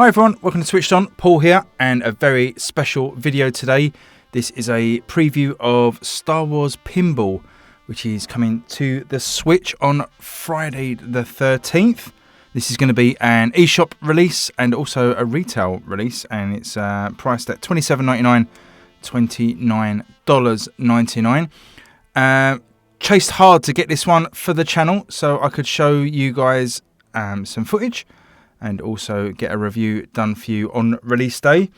Hi everyone, welcome to Switched On. Paul here, and a very special video today. This is a preview of Star Wars Pinball, which is coming to the Switch on Friday the 13th. This is going to be an eShop release and also a retail release, and it's priced at $27.99, $29.99. Chased hard to get this one for the channel so I could show you guys some footage and also get a review done for you on release day.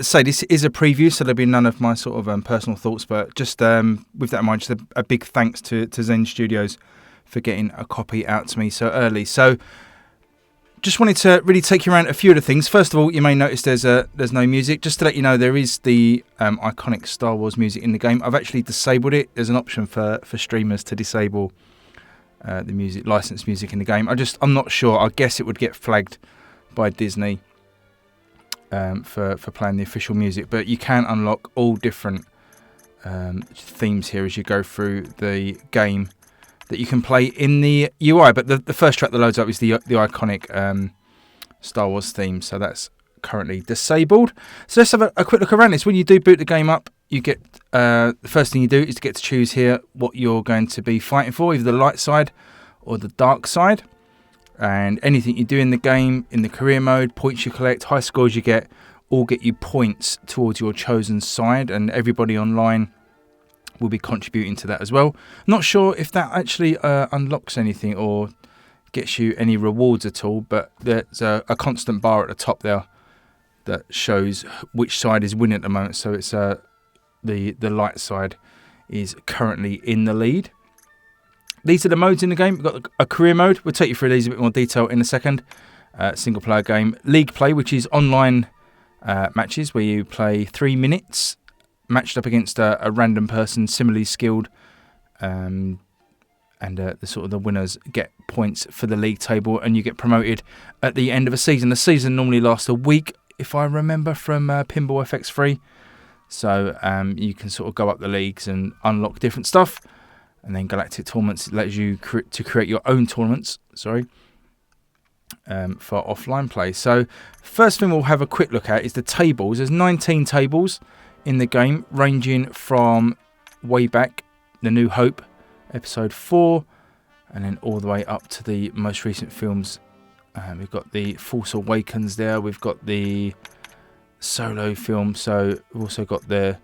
So this is a preview, so there'll be none of my sort of personal thoughts, but just with that in mind, just a big thanks to Zen Studios for getting a copy out to me so early. So just wanted to really take you around a few of the things. First of all, you may notice there's no music. Just to let you know, there is the iconic Star Wars music in the game. I've actually disabled it. There's an option for streamers to disable the music, licensed music in the game. I'm not sure. I guess it would get flagged by Disney for playing the official music, but you can unlock all different themes here as you go through the game that you can play in the UI. But the first track that loads up is the iconic Star Wars theme, so that's currently disabled. So let's have a quick look around this. When you do boot the game up, you get the first thing you do is to get to choose here what you're going to be fighting for, either the light side or the dark side. And anything you do in the game, in the career mode, points you collect, high scores you get, all get you points towards your chosen side, and everybody online will be contributing to that as well. Not sure if that actually unlocks anything or gets you any rewards at all, but there's a constant bar at the top there that shows which side is winning at the moment. So it's the light side is currently in the lead. These are the modes in the game. We've got a career mode. We'll take you through these in a bit more detail in a second. Single player game. League play, which is online matches where you play 3 minutes matched up against a random person similarly skilled, and the winners get points for the league table, and you get promoted at the end of a season. The season normally lasts a week, if I remember from Pinball FX3. So you can sort of go up the leagues and unlock different stuff. And then Galactic Tournaments lets you to create your own tournaments, for offline play. So first thing we'll have a quick look at is the tables. There's 19 tables in the game, ranging from way back, The New Hope, Episode 4, and then all the way up to the most recent films. We've got the Force Awakens there. We've got the Solo film. So we've also got the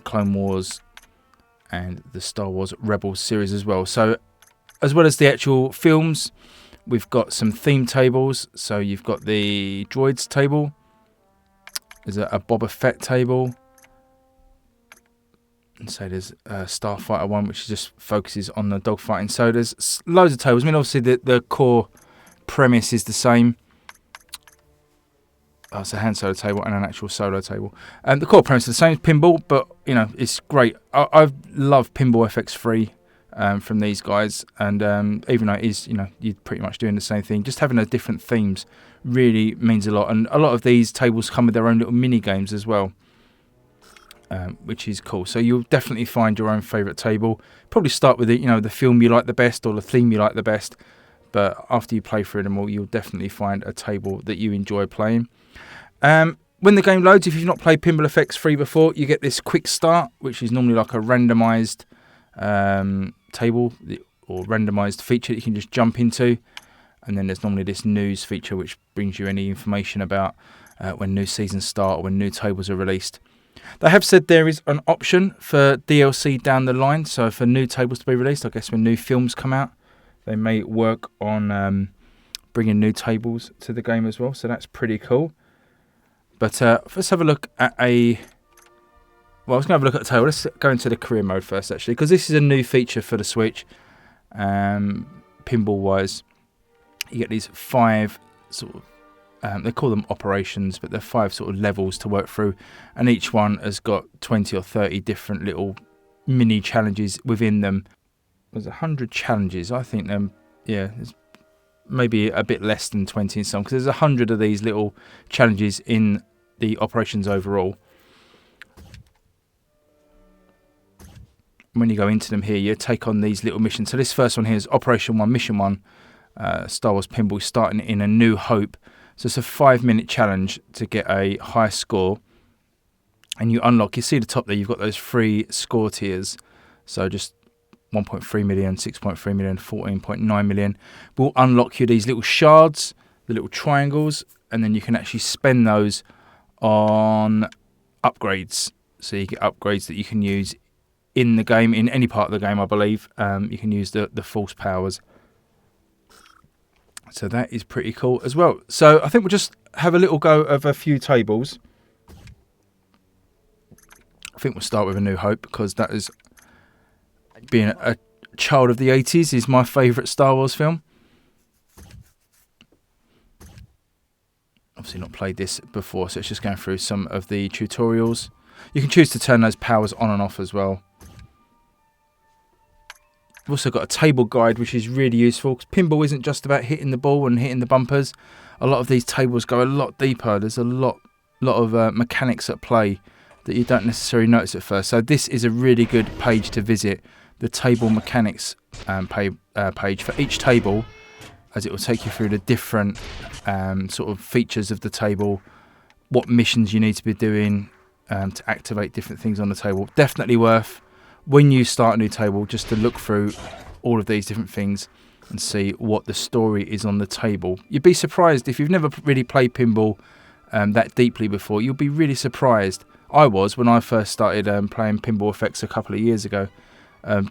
Clone Wars and the Star Wars Rebels series as well. So as well as the actual films, we've got some theme tables. So you've got the droids table. There's a Boba Fett table. And so there's a Starfighter one, which just focuses on the dogfighting. So there's loads of tables. I mean, obviously the core premise is the same. Oh, it's a hand solo table and an actual solo table. The core premise is the same as Pinball, but it's great. I love Pinball FX3 from these guys, and even though it is, you're pretty much doing the same thing, just having the different themes really means a lot. And a lot of these tables come with their own little mini games as well, which is cool. So you'll definitely find your own favourite table. Probably start with the film you like the best or the theme you like the best, but after you play through them all, you'll definitely find a table that you enjoy playing. When the game loads, if you've not played Pinball FX3 before, you get this quick start, which is normally like a randomised table or randomised feature that you can just jump into. And then there's normally this news feature, which brings you any information about when new seasons start or when new tables are released. They have said there is an option for DLC down the line. So for new tables to be released, I guess when new films come out, they may work on bringing new tables to the game as well. So that's pretty cool. But let's have a look at I was going to have a look at the table. Let's go into the career mode first, actually, because this is a new feature for the Switch. Pinball-wise, you get these 5 sort of, they call them operations, but they're 5 sort of levels to work through. And each one has got 20 or 30 different little mini challenges within them. There's 100 challenges. I think there's maybe a bit less than 20 in some, because there's 100 of these little challenges in the operations overall. When you go into them here, you take on these little missions. So this first one here is Operation 1, Mission 1, Star Wars Pinball, starting in A New Hope. So it's a 5-minute challenge to get a high score. And you unlock, you see the top there, you've got those 3 score tiers. So just 1.3 million, 6.3 million, 14.9 million. Will unlock you these little shards, the little triangles, and then you can actually spend those on upgrades. So you get upgrades that you can use in the game, in any part of the game, I believe. You can use the force powers. So that is pretty cool as well. So I think we'll just have a little go of a few tables. I think we'll start with A New Hope, because that is, being a child of the 80s, is my favourite Star Wars film. Obviously not played this before, so it's just going through some of the tutorials. You can choose to turn those powers on and off as well. We've also got a table guide, which is really useful, because pinball isn't just about hitting the ball and hitting the bumpers. A lot of these tables go a lot deeper. There's a lot of mechanics at play that you don't necessarily notice at first. So this is a really good page to visit, the table mechanics page for each table, as it will take you through the different sort of features of the table, what missions you need to be doing to activate different things on the table. Definitely worth, when you start a new table, just to look through all of these different things and see what the story is on the table. You'd be surprised if you've never really played pinball that deeply before. You'll be really surprised. I was, when I first started playing Pinball FX a couple of years ago,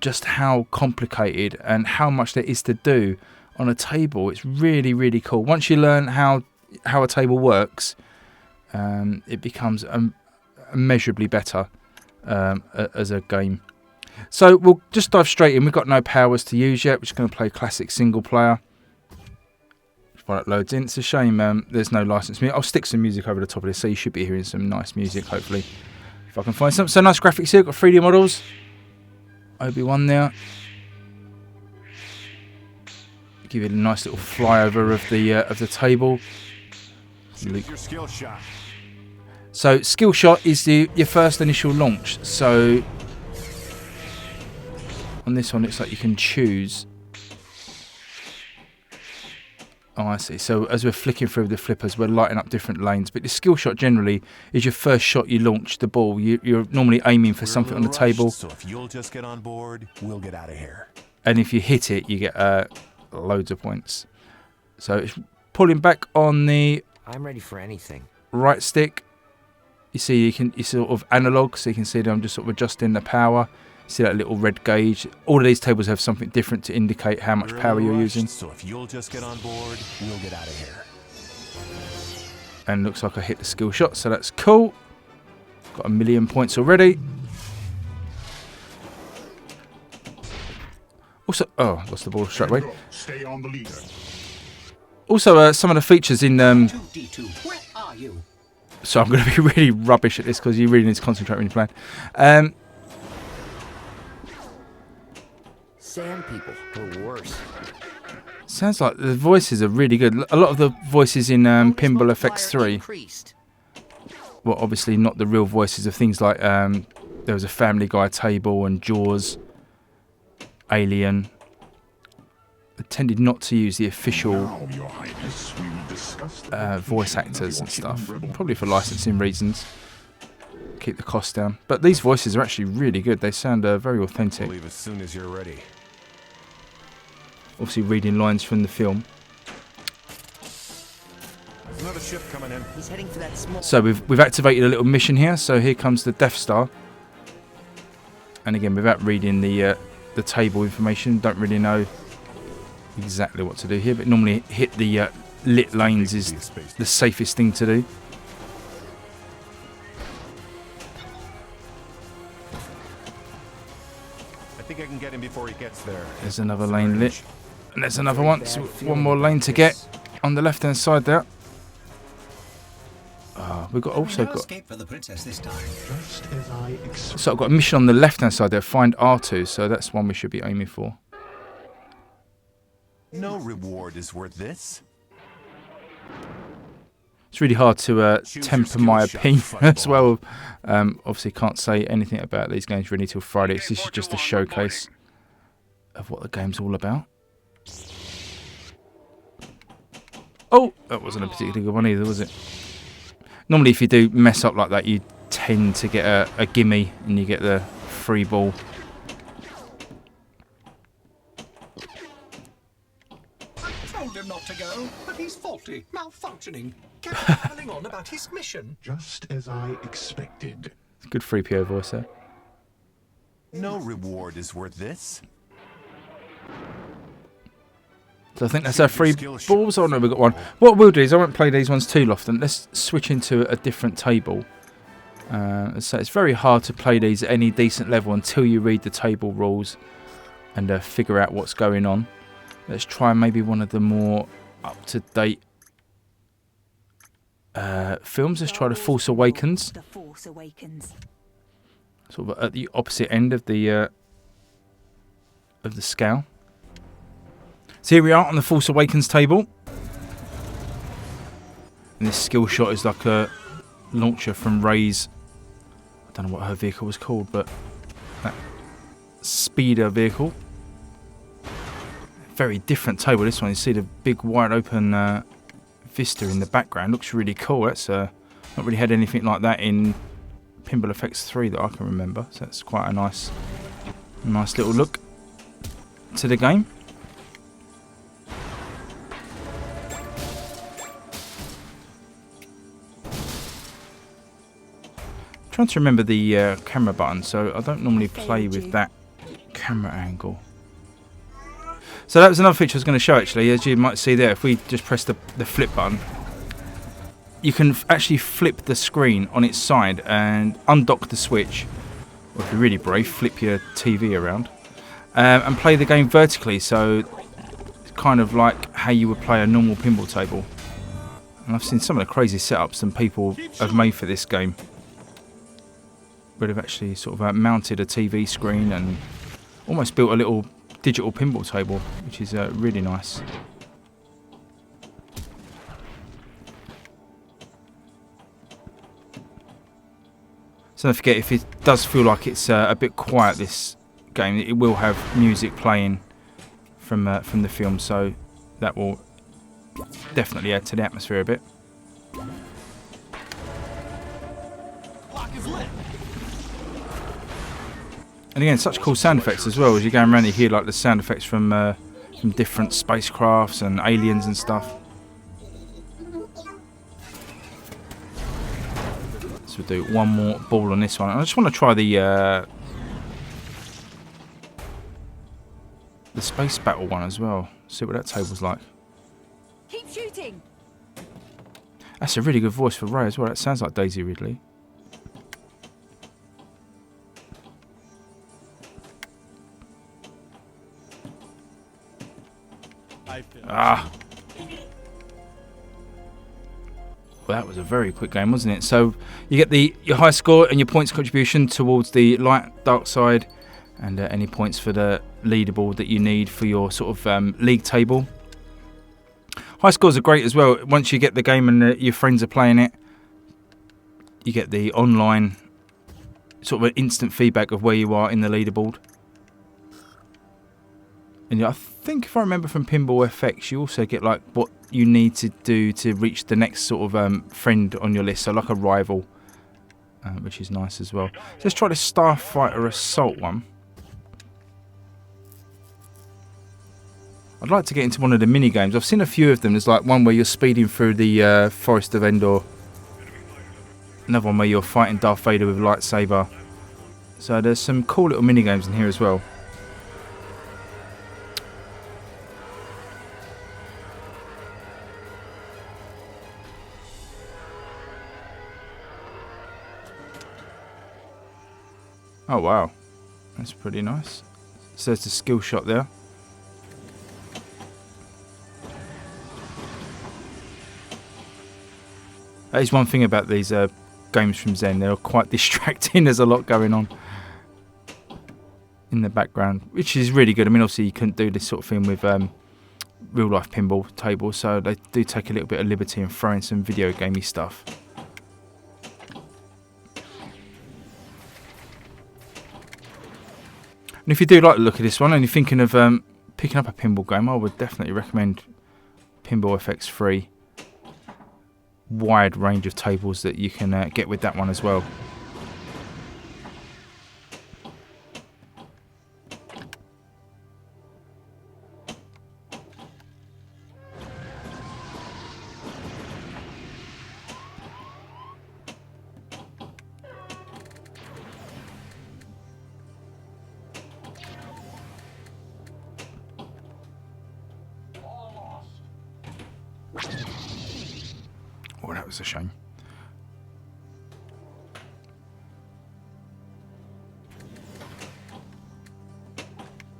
just how complicated and how much there is to do on a table. It's really, really cool. Once you learn how a table works, it becomes immeasurably better as a game. So we'll just dive straight in. We've got no powers to use yet. We're just going to play classic single player. While it loads in, it's a shame there's no licensed music. I'll stick some music over the top of this, so you should be hearing some nice music, hopefully, if I can find some. So nice graphics here. Got 3D models. Obi-Wan there. Give it a nice little flyover of the table. Your skill shot. So skill shot is your first initial launch. So on this one, it's like you can choose. Oh, I see. So as we're flicking through the flippers, we're lighting up different lanes. But the skill shot generally is your first shot you launch the ball. You're normally aiming for something on the table. So if you'll just get on board, we'll get out of here. And if you hit it, you get loads of points. So it's pulling back on the I'm ready for anything. Right stick. You see, you sort of analog, so you can see that I'm just sort of adjusting the power. See that little red gauge. All of these tables have something different to indicate how much power you're using. So if you'll just get on board, we'll get out of here. And looks like I hit the skill shot, so that's cool. Got 1 million points already. Also, oh, lost the ball straight away. Stay on the leader. Also, some of the features in 2D2, where are you? So I'm going to be really rubbish at this because you really need to concentrate when you're playing. Sand people are worse. Sounds like the voices are really good. A lot of the voices in Pinball FX3 were obviously not the real voices of things like there was a Family Guy table and Jaws, Alien. They tended not to use the official voice actors and stuff, probably for licensing reasons. Keep the cost down. But these voices are actually really good. They sound very authentic. I'll leave as soon as you're ready. Obviously reading lines from the film. There's another ship coming in. He's heading for that small. So we've activated a little mission here. So here comes the Death Star. And again, without reading the table information, don't really know exactly what to do here. But normally hit the lit lanes is the safest thing to do. I think I can get him before he gets there. There's another lane lit. And there's another one. So one more lane to get on the left hand side there. We've got also got. For the princess this time. So I've got a mission on the left hand side there. Find R2. So that's one we should be aiming for. No reward is worth this. It's really hard to temper my opinion as well. Obviously can't say anything about these games really till Friday. So this is just a showcase of what the game's all about. Oh, that wasn't a particularly good one either, was it? Normally if you do mess up like that, you tend to get a gimme and you get the free ball. I told him not to go, but he's faulty, malfunctioning, kept babbling on about his mission. Just as I expected. Good 3PO voice there. No reward is worth this. So I think that's our 3 balls. Oh no, we've got one. What we'll do is I won't play these ones too often. Let's switch into a different table. So it's very hard to play these at any decent level until you read the table rules and figure out what's going on. Let's try maybe one of the more up-to-date films. Let's try The Force Awakens. The Force Awakens. Sort of at the opposite end of the scale. So here we are on the Force Awakens table. And this skill shot is like a launcher from Rey's, I don't know what her vehicle was called, but that speeder vehicle. Very different table, this one. You see the big wide open vista in the background. Looks really cool. That's not really had anything like that in Pinball FX3 that I can remember. So that's quite a nice little look to the game. Trying to remember the camera button, so I don't normally play with that camera angle. So that was another feature I was going to show actually. As you might see there, if we just press the flip button, you can actually flip the screen on its side and undock the switch, or if you're really brave, flip your TV around and play the game vertically. So it's kind of like how you would play a normal pinball table. And I've seen some of the crazy setups some people have made for this game, where they've actually sort of mounted a TV screen and almost built a little digital pinball table, which is really nice. So don't forget, if it does feel like it's a bit quiet, this game, it will have music playing from the film, so that will definitely add to the atmosphere a bit. And again, such cool sound effects as well. As you're going around, you hear like the sound effects from different spacecrafts and aliens and stuff. So we'll do one more ball on this one. I just want to try the space battle one as well. See what that table's like. Keep shooting. That's a really good voice for Rey as well. That sounds like Daisy Ridley. Ah. Well, that was a very quick game, wasn't it? So you get your high score and your points contribution towards the light, dark side, and any points for the leaderboard that you need for your sort of league table. High scores are great as well. Once you get the game and your friends are playing it, you get the online sort of an instant feedback of where you are in the leaderboard. And I think if I remember from Pinball FX, you also get like what you need to do to reach the next sort of friend on your list, so like a rival, which is nice as well. So let's try the Starfighter Assault one. I'd like to get into one of the mini games. I've seen a few of them. There's like one where you're speeding through the Forest of Endor. Another one where you're fighting Darth Vader with a lightsaber. So there's some cool little mini games in here as well. Oh wow, that's pretty nice. So there's a skill shot there. That is one thing about these games from Zen. They're quite distracting. There's a lot going on in the background, which is really good. I mean, obviously you couldn't do this sort of thing with real life pinball tables, so they do take a little bit of liberty and throw in some video gamey stuff. And if you do like the look of this one and you're thinking of picking up a pinball game, I would definitely recommend Pinball FX3. wide range of tables that you can get with that one as well. Oh, that was a shame.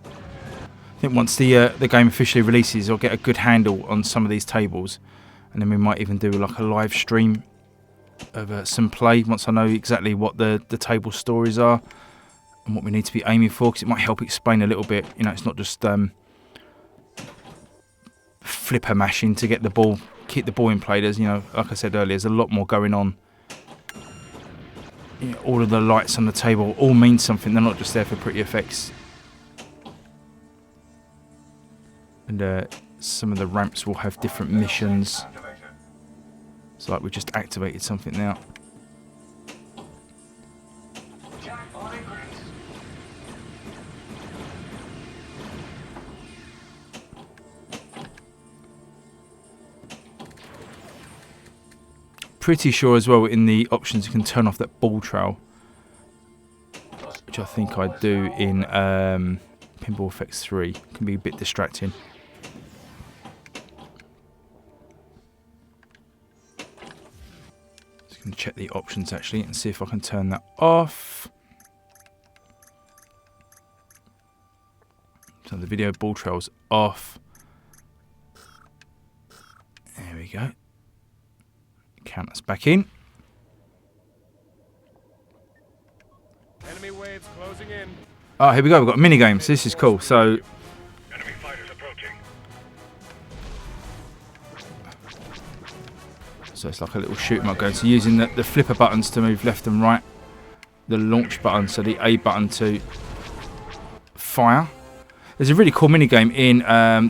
I think once the game officially releases, I'll get a good handle on some of these tables, and then we might even do like a live stream of some play once I know exactly what the table stories are and what we need to be aiming for, because it might help explain a little bit. You know, it's not just flipper mashing to get the ball, keep the ball in play. There's, you know, like I said earlier, there's a lot more going on. You know, all of the lights on the table all mean something. They're not just there for pretty effects. And some of the ramps will have different missions. It's like we just activated something now. Pretty sure as well in the options you can turn off that ball trail, which I think I do in Pinball FX3. It can be a bit distracting. Just going to check the options actually and see if I can turn that off. So the video ball trail's off. There we go. Count us back in. Enemy waves closing in. Oh, here we go. We've got mini games. This is cool. So, Enemy fighters approaching. it's like a little shoot 'em up going. So using the flipper buttons to move left and right, the launch button, so the A button to fire. There's a really cool mini game in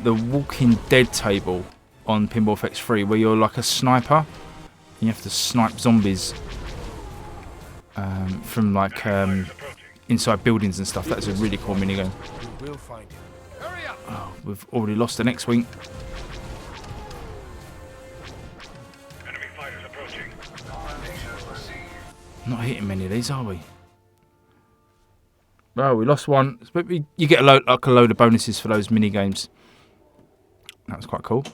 the Walking Dead table on Pinball FX3 where you're like a sniper. You have to snipe zombies from like inside buildings and stuff. That's a really cool minigame. We will find him. Hurry up! Oh, we've already lost the next wing. Enemy fighters approaching. Not hitting many of these, are we? Oh, we lost one. But you get a load of bonuses for those mini games. That was quite cool.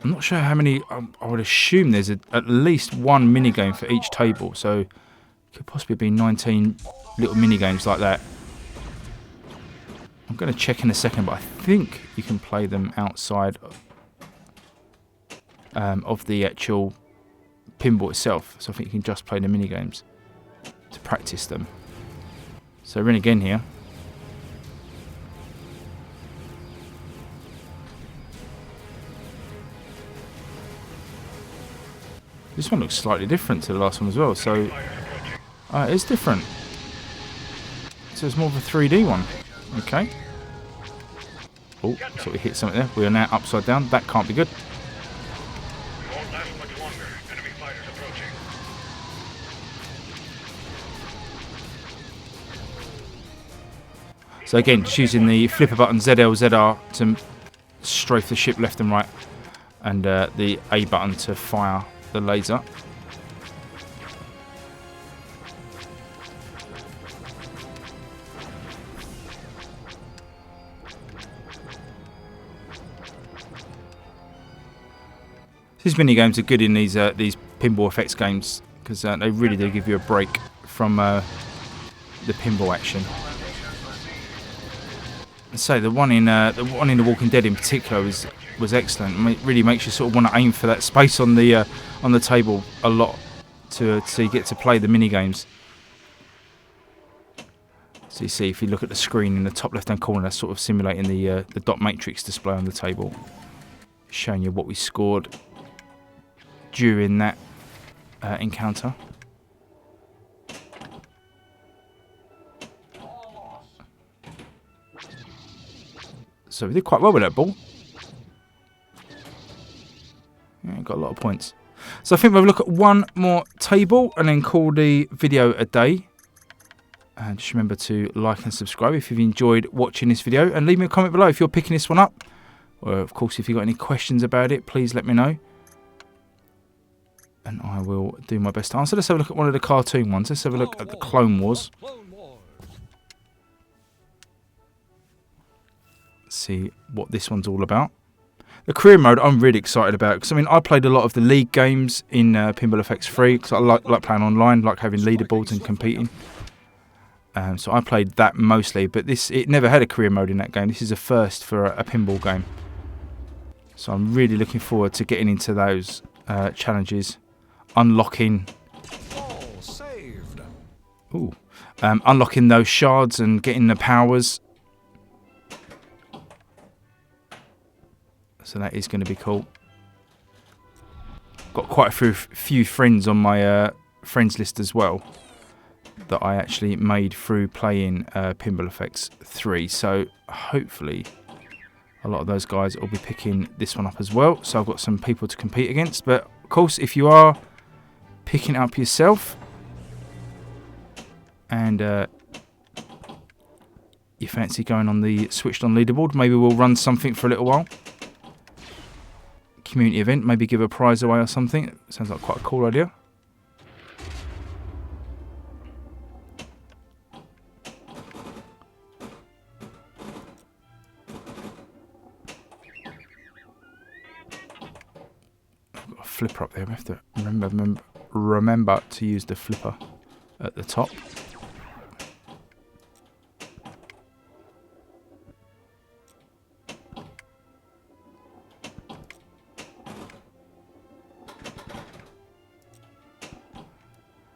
I'm not sure how many. I would assume there's at least one mini game for each table, so it could possibly be 19 little mini games like that. I'm going to check in a second, but I think you can play them outside of the actual pinball itself. So I think you can just play the mini games to practice them. So we're in again here. This one looks slightly different to the last one as well, so it's different. So it's more of a 3D one. Okay. Oh, so we hit something there. We are now upside down. That can't be good. We won't last much longer. Enemy fighters approaching. So again, just using the flipper button ZL, ZR to strafe the ship left and right, and the A button to fire the laser. These mini games are good in these pinball effects games because they really do give you a break from the pinball action. And so the one in the Walking Dead in particular was excellent. I mean, it really makes you sort of want to aim for that space on the table a lot to you get to play the mini games. So you see, if you look at the screen in the top left hand corner, that's sort of simulating the dot matrix display on the table, showing you what we scored during that encounter. So we did quite well with that ball. Yeah, got a lot of points. So I think we'll look at one more table and then call the video a day. And just remember to like and subscribe if you've enjoyed watching this video. And leave me a comment below if you're picking this one up. Or, of course, if you've got any questions about it, please let me know. And I will do my best to answer. Let's have a look at one of the cartoon ones. Let's have a look at the Clone Wars. See what this one's all about. The career mode I'm really excited about because I mean I played a lot of the league games in Pinball FX3 because I like playing online, like having leaderboards and competing. So I played that mostly, but it never had a career mode in that game. This is a first for a pinball game. So I'm really looking forward to getting into those challenges, unlocking. Unlocking those shards and getting the powers. So that is going to be cool. Got quite a few friends on my friends list as well that I actually made through playing Pinball FX3. So hopefully a lot of those guys will be picking this one up as well. So I've got some people to compete against. But of course, if you are picking it up yourself and you fancy going on the switched on leaderboard, maybe we'll run something for a little while. Community event, maybe give a prize away or something. Sounds like quite a cool idea. I've got a flipper up there. We have to remember to use the flipper at the top.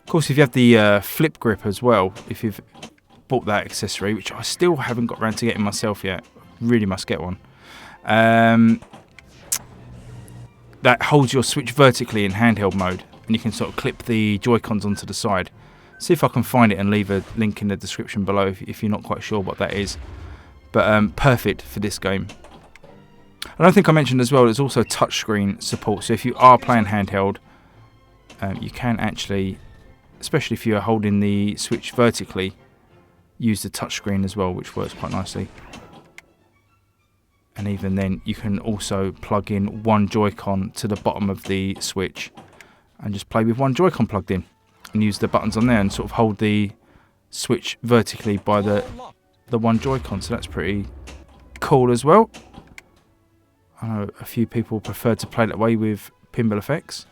Of course, if you have the flip grip as well, if you've bought that accessory, which I still haven't got around to getting myself yet, really must get one. That holds your Switch vertically in handheld mode, and you can sort of clip the Joy-Cons onto the side. See if I can find it and leave a link in the description below if you're not quite sure what that is. But perfect for this game. I don't think I mentioned as well, there's also touchscreen support. So if you are playing handheld, you can actually, especially if you're holding the Switch vertically, use the touchscreen as well, which works quite nicely. And even then, you can also plug in one Joy-Con to the bottom of the Switch and just play with one Joy-Con plugged in and use the buttons on there and sort of hold the Switch vertically by the one Joy-Con. So that's pretty cool as well. I know a few people prefer to play that way with Pinball FX.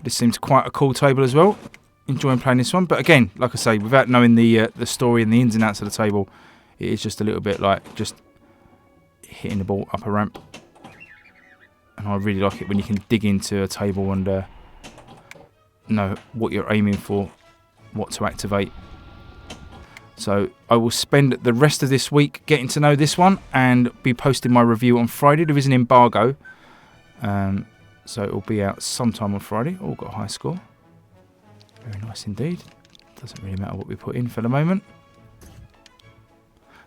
This seems quite a cool table as well. Enjoying playing this one, but again, like I say, without knowing the story and the ins and outs of the table, it is just a little bit like just hitting the ball up a ramp. And I really like it when you can dig into a table and know what you're aiming for, what to activate. So I will spend the rest of this week getting to know this one and be posting my review on Friday. There is an embargo. So it will be out sometime on Friday. Oh, got a high score. Very nice indeed. Doesn't really matter what we put in for the moment.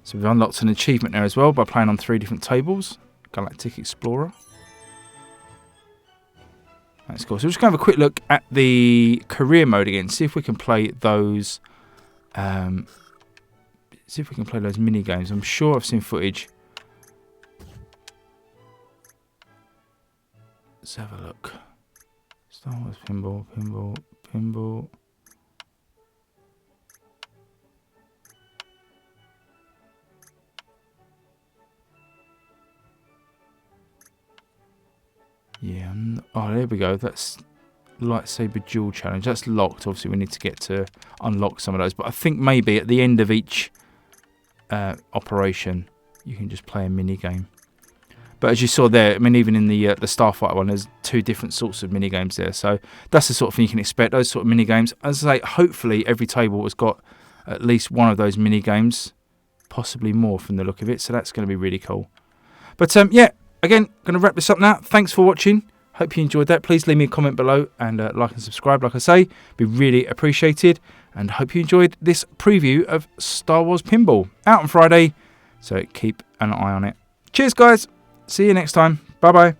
So we've unlocked an achievement there as well by playing on 3 different tables. Galactic Explorer. That's cool. So we're just going to have a quick look at the career mode again. See if we can play those. See if we can play those mini games. I'm sure I've seen footage. Let's have a look. Star Wars Pinball. Yeah. Oh, there we go. That's lightsaber duel challenge. That's locked. Obviously, we need to get to unlock some of those. But I think maybe at the end of each operation, you can just play a mini game. But as you saw there, I mean, even in the Starfighter one, there's 2 different sorts of mini games there. So that's the sort of thing you can expect. Those sort of mini games. As I say, hopefully every table has got at least one of those mini games, possibly more from the look of it. So that's going to be really cool. But yeah, again, going to wrap this up now. Thanks for watching. Hope you enjoyed that. Please leave me a comment below and like and subscribe. Like I say, be really appreciated. And hope you enjoyed this preview of Star Wars Pinball. Out on Friday. So keep an eye on it. Cheers, guys. See you next time. Bye-bye.